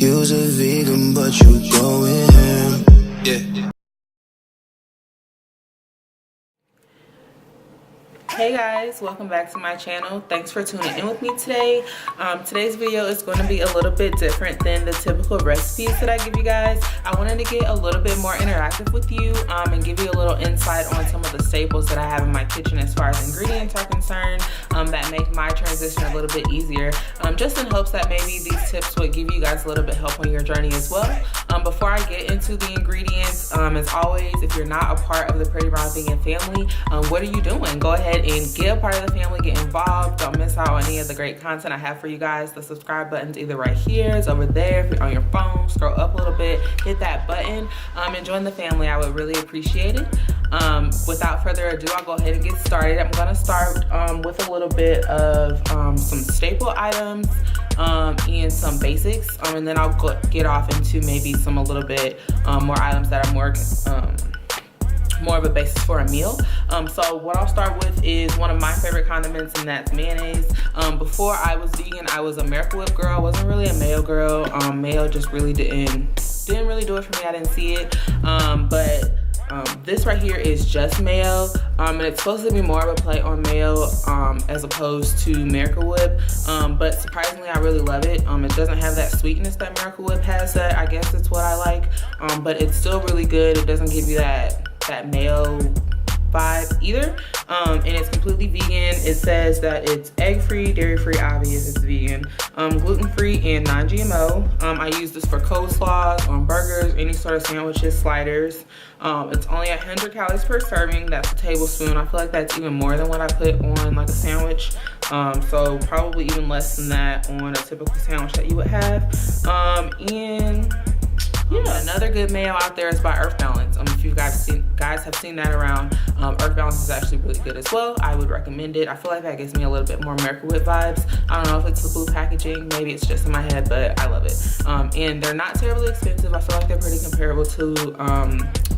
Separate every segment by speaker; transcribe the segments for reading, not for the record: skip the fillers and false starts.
Speaker 1: You's a vegan, but you going ham. Yeah.
Speaker 2: Hey guys, welcome back to my channel. Thanks for tuning in with me today. Today's video is going to be a little bit different than the typical recipes that I give you guys. I wanted to get a little bit more interactive with you and give you a little insight on some of the staples that I have in my kitchen as far as ingredients are concerned that make my transition a little bit easier, just in hopes that maybe these tips would give you guys a little bit help on your journey as well. Before I get into the ingredients, as always, if you're not a part of the Pretty Brown Vegan family, what are you doing? Go ahead and get a part of the family, get involved. Don't miss out on any of the great content I have for you guys. The subscribe button's either right here, it's over there. If you're on your phone, scroll up a little bit, hit that button, and join the family. I would really appreciate it. Without further ado, I'll go ahead and get started. I'm gonna start with a little bit of some staple items and some basics, and then I'll get off into maybe a little bit more items that are more of a basis for a meal. So what I'll start with is one of my favorite condiments, and that's mayonnaise. Before I was vegan, I was a Miracle Whip girl. I wasn't really a mayo girl. Mayo just really didn't really do it for me. I didn't see it. But this right here is just mayo, and it's supposed to be more of a play on mayo as opposed to Miracle Whip, but surprisingly I really love it. It doesn't have that sweetness that Miracle Whip has, that I guess it's what I like, but it's still really good. It doesn't give you that mayo vibe either, and it's completely vegan. It says that it's egg-free, dairy-free, obvious it's vegan, gluten-free, and non-GMO. I use this for coleslaws, on burgers, any sort of sandwiches, sliders. It's only 100 calories per serving. That's a tablespoon. I feel like that's even more than what I put on like a sandwich, so probably even less than that on a typical sandwich that you would have. And yeah, another good mayo out there is by Earth Balance. If you guys have seen that around, Earth Balance is actually really good as well. I would recommend it. I feel like that gives me a little bit more Miracle Whip vibes. I don't know if it's the blue packaging, maybe it's just in my head, but I love it. And they're not terribly expensive. I feel like they're pretty comparable to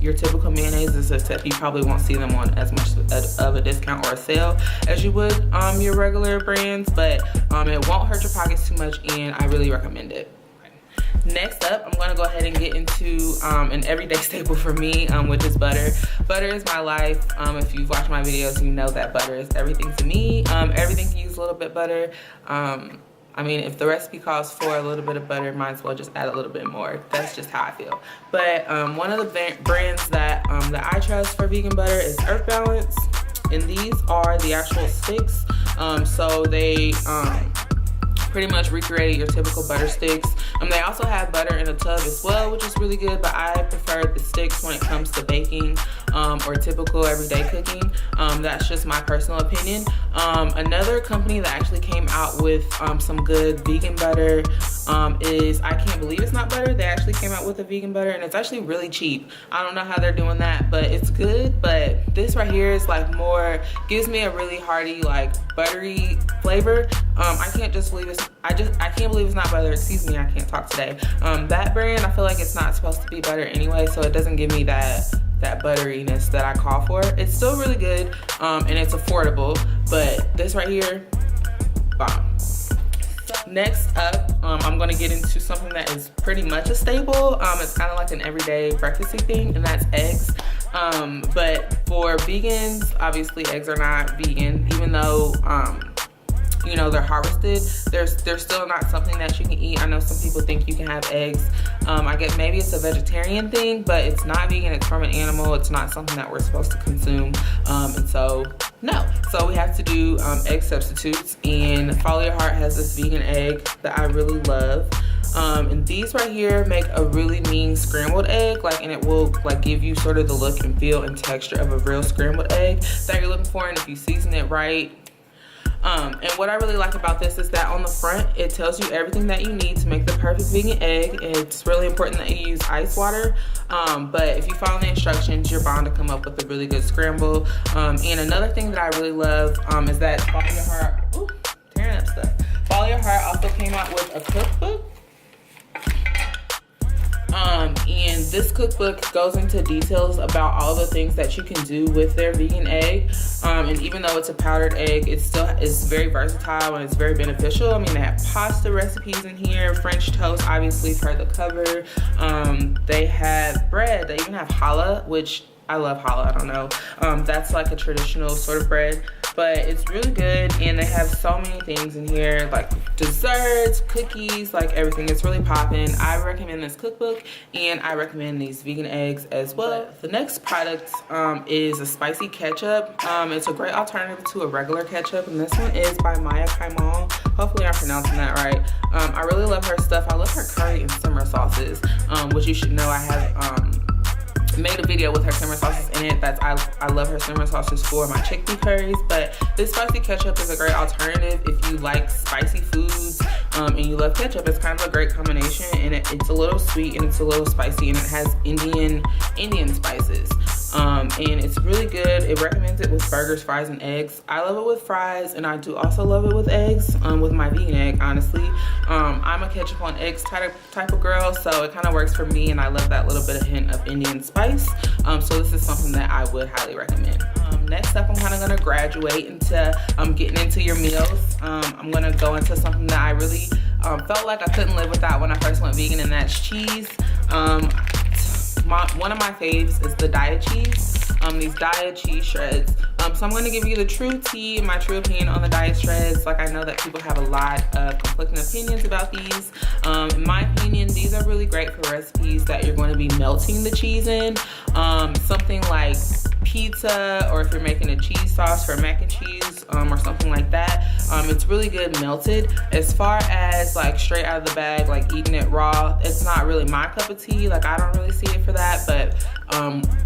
Speaker 2: your typical mayonnaises, except you probably won't see them on as much of a discount or a sale as you would your regular brands, but it won't hurt your pockets too much, and I really recommend it. Next up, I'm gonna go ahead and get into an everyday staple for me, which is butter. Butter is my life. If you've watched my videos, you know that butter is everything to me. Everything can use a little bit butter. I mean, if the recipe calls for a little bit of butter, might as well just add a little bit more. That's just how I feel. But one of the brands that I trust for vegan butter is Earth Balance, and these are the actual sticks. So they pretty much recreated your typical butter sticks. They also have butter in a tub as well, which is really good, but I prefer the sticks when it comes to baking or typical everyday cooking. That's just my personal opinion. Another company that actually came out with some good vegan butter is I Can't Believe It's Not Butter. They actually came out with a vegan butter, and it's actually really cheap. I don't know how they're doing that, but it's good. But this right here is like gives me a really hearty, like buttery flavor. I can't believe it's not butter. Excuse me, I can't talk today. That brand, I feel like it's not supposed to be butter anyway, so it doesn't give me that butteriness that I call for. It's still really good, and it's affordable, but this right here, bomb. Next up, I'm gonna get into something that is pretty much a staple. It's kind of like an everyday breakfasty thing, and that's eggs. But for vegans, obviously eggs are not vegan, even though you know, they're harvested. They're still not something that you can eat. I know some people think you can have eggs. I guess maybe it's a vegetarian thing, but it's not vegan. It's from an animal. It's not something that we're supposed to consume. And so, no. So we have to do egg substitutes. And Follow Your Heart has this vegan egg that I really love. And these right here make a really mean scrambled egg, and it will give you sort of the look and feel and texture of a real scrambled egg that you're looking for. And if you season it right, and what I really like about this is that on the front, it tells you everything that you need to make the perfect vegan egg. It's really important that you use ice water, but if you follow the instructions, you're bound to come up with a really good scramble. And another thing that I really love is that Follow Your Heart, tearing up stuff. Follow Your Heart also came out with a cookbook. And this cookbook goes into details about all the things that you can do with their vegan egg. And even though it's a powdered egg, it still is very versatile and it's very beneficial. I mean, they have pasta recipes in here, French toast, obviously per the cover. They have bread. They even have challah, which I love challah, I don't know. That's like a traditional sort of bread, but it's really good. And they have so many things in here, like desserts, cookies, like everything. It's really popping. I recommend this cookbook, and I recommend these vegan eggs as well. The next product is a spicy ketchup. It's a great alternative to a regular ketchup, and this one is by Maya Kaimal. Hopefully I'm pronouncing that right. I really love her stuff. I love her curry and simmer sauces, which you should know I have made a video with her simmer sauces in it. I love her simmer sauces for my chickpea curries, but this spicy ketchup is a great alternative if you like spicy foods and you love ketchup. It's kind of a great combination, and it's a little sweet and it's a little spicy, and it has Indian spices. And it's really good. It recommends it with burgers, fries, and eggs. I love it with fries, and I do also love it with eggs, with my vegan egg, honestly. I'm a ketchup on eggs type of girl, so it kind of works for me, and I love that little bit of hint of Indian spice. So this is something that I would highly recommend. Next up, I'm kind of going to graduate into getting into your meals. I'm going to go into something that I really felt like I couldn't live without when I first went vegan, and that's cheese. One of my faves is the Daiya cheese, these Daiya cheese shreds. So I'm going to give you the true tea and my true opinion on the Daiya shreds. Like, I know that people have a lot of conflicting opinions about these. In my opinion, these are really great for recipes that you're going to be melting the cheese in. Something like pizza, or if you're making a cheese sauce for mac and cheese, or something like that. It's really good melted. As far as like straight out of the bag, like eating it raw, it's not really my cup of tea. Like, I don't really see it for that, but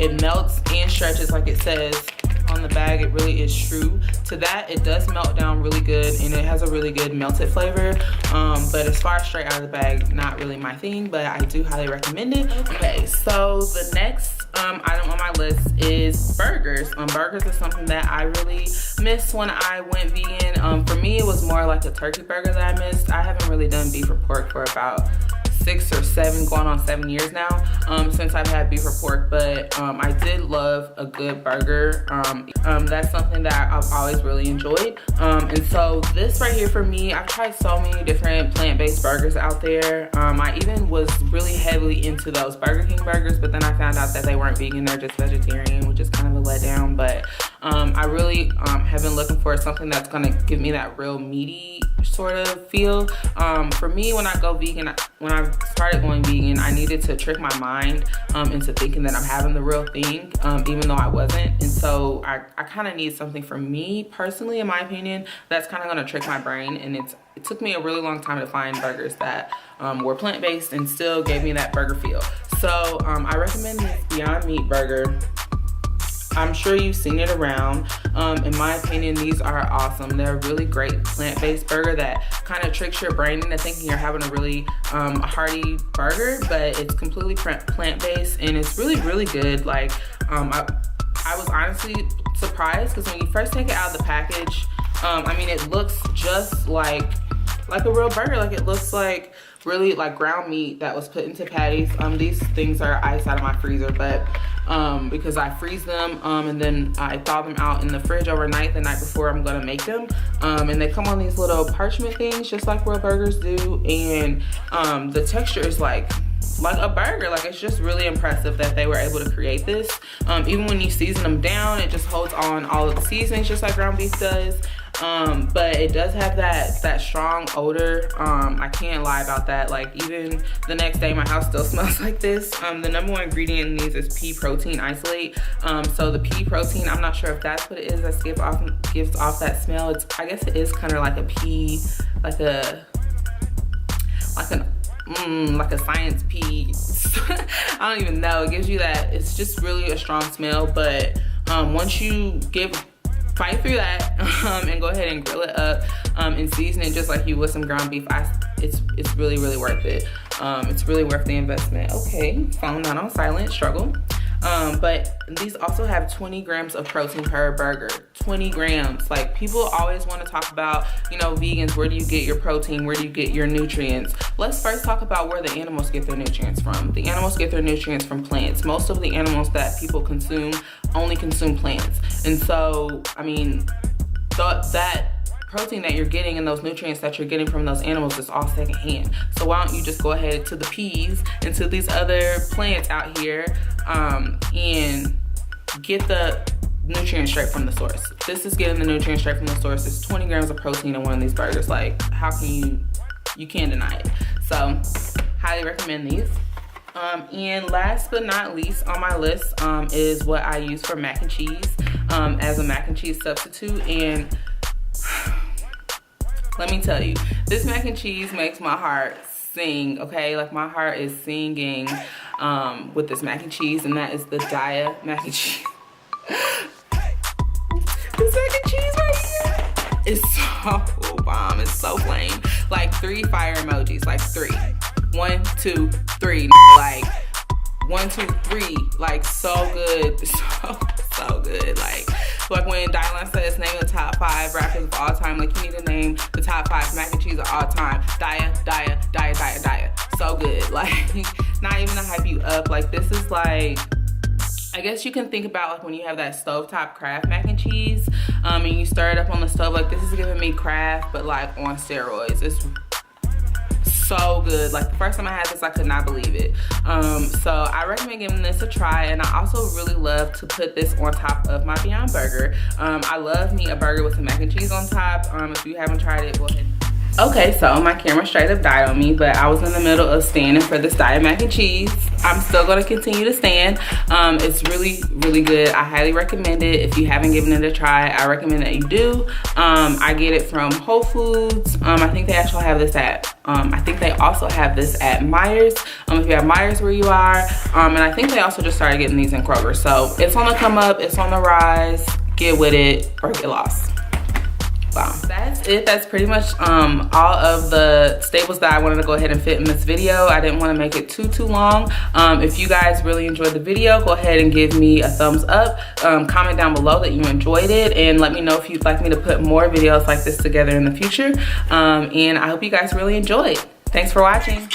Speaker 2: it melts and stretches like it says on the bag. It really is true to that. It does melt down really good, and it has a really good melted flavor. But as far as straight out of the bag, not really my thing, but I do highly recommend it. Okay, so the next item on my list is burgers. Burgers is something that I really missed when I went vegan. For me, it was more like a turkey burger that I missed. I haven't really done beef or pork for about 6 or 7, going on 7 years now, since I've had beef or pork, but I did love a good burger. That's something that I've always really enjoyed. And so this right here for me, I've tried so many different plant-based burgers out there. I even was really heavily into those Burger King burgers, but then I found out that they weren't vegan, they're just vegetarian, which is kind of a letdown. But I really have been looking for something that's gonna give me that real meaty sort of feel. For me, when I go vegan, when I started going vegan, I needed to trick my mind into thinking that I'm having the real thing, even though I wasn't. And so I kind of need something for me personally, in my opinion, that's kind of going to trick my brain. And it took me a really long time to find burgers that were plant-based and still gave me that burger feel. So I recommend this Beyond Meat burger. I'm sure you've seen it around. In my opinion, these are awesome. They're a really great plant-based burger that kind of tricks your brain into thinking you're having a really hearty burger, but it's completely plant-based, and it's really, really good. Like, I was honestly surprised, because when you first take it out of the package, I mean, it looks just like a real burger. Like, it looks like really like ground meat that was put into patties. These things are ice out of my freezer, but because I freeze them and then I thaw them out in the fridge overnight the night before I'm gonna make them, and they come on these little parchment things just like real burgers do, and the texture is like a burger. Like, it's just really impressive that they were able to create this. Even when you season them down, it just holds on all of the seasonings just like ground beef does. But it does have that strong odor. I can't lie about that. Like, even the next day, my house still smells like this. The number one ingredient in these is pea protein isolate. So the pea protein, I'm not sure if that's what it is that gives off that smell. I guess it is kind of like a pea, like a science pea. I don't even know. It gives you that. It's just really a strong smell. But once you fight through that and go ahead and grill it up and season it just like you would some ground beef, it's really, really worth it. It's really worth the investment. Okay, phone not on silent, struggle. But these also have 20 grams of protein per burger. 20 grams. Like, people always want to talk about, you know, vegans, where do you get your protein, where do you get your nutrients? Let's first talk about where the animals get their nutrients from. The animals get their nutrients from plants. Most of the animals that people consume only consume plants. And so, I mean, that protein that you're getting and those nutrients that you're getting from those animals is all secondhand. So why don't you just go ahead to the peas and to these other plants out here and get the nutrients straight from the source. This is getting the nutrients straight from the source. It's 20 grams of protein in one of these burgers. Like, how can you can't deny it. So highly recommend these. And last but not least on my list is what I use for mac and cheese as a mac and cheese substitute. And let me tell you, this mac and cheese makes my heart sing, okay? Like, my heart is singing with this mac and cheese, and that is the Daiya mac and cheese. This mac and cheese right here is so bomb. It's so flame. Like, 3 fire emojis, like 3. 1, 2, 3. Like, 1, 2, 3. Like, so good. So good. Like when Dylan says name the top 5 rappers of all time, like, you need to name the top 5 mac and cheese of all time. Daiya. So good. Like, not even to hype you up. Like, this is like, I guess you can think about like when you have that stovetop Kraft mac and cheese and you stir it up on the stove. Like, this is giving me Kraft, but like on steroids. It's so good. Like, the first time I had this, I could not believe it. So I recommend giving this a try, and I also really love to put this on top of my Beyond Burger. I love me a burger with some mac and cheese on top. If you haven't tried it, go ahead. Okay, so my camera straight up died on me, but I was in the middle of standing for this Daiya mac and cheese. I'm still gonna continue to stand. It's really, really good. I highly recommend it. If you haven't given it a try, I recommend that you do. I get it from Whole Foods. I think they actually have this at, I think they also have this at Myers. If you have Myers where you are. And I think they also just started getting these in Kroger. So it's on the come up, it's on the rise. Get with it or get lost. Wow. That's it. That's pretty much all of the staples that I wanted to go ahead and fit in this video. I didn't want to make it too long. If you guys really enjoyed the video, go ahead and give me a thumbs up. Comment down below that you enjoyed it, and let me know if you'd like me to put more videos like this together in the future. And I hope you guys really enjoyed. Thanks for watching.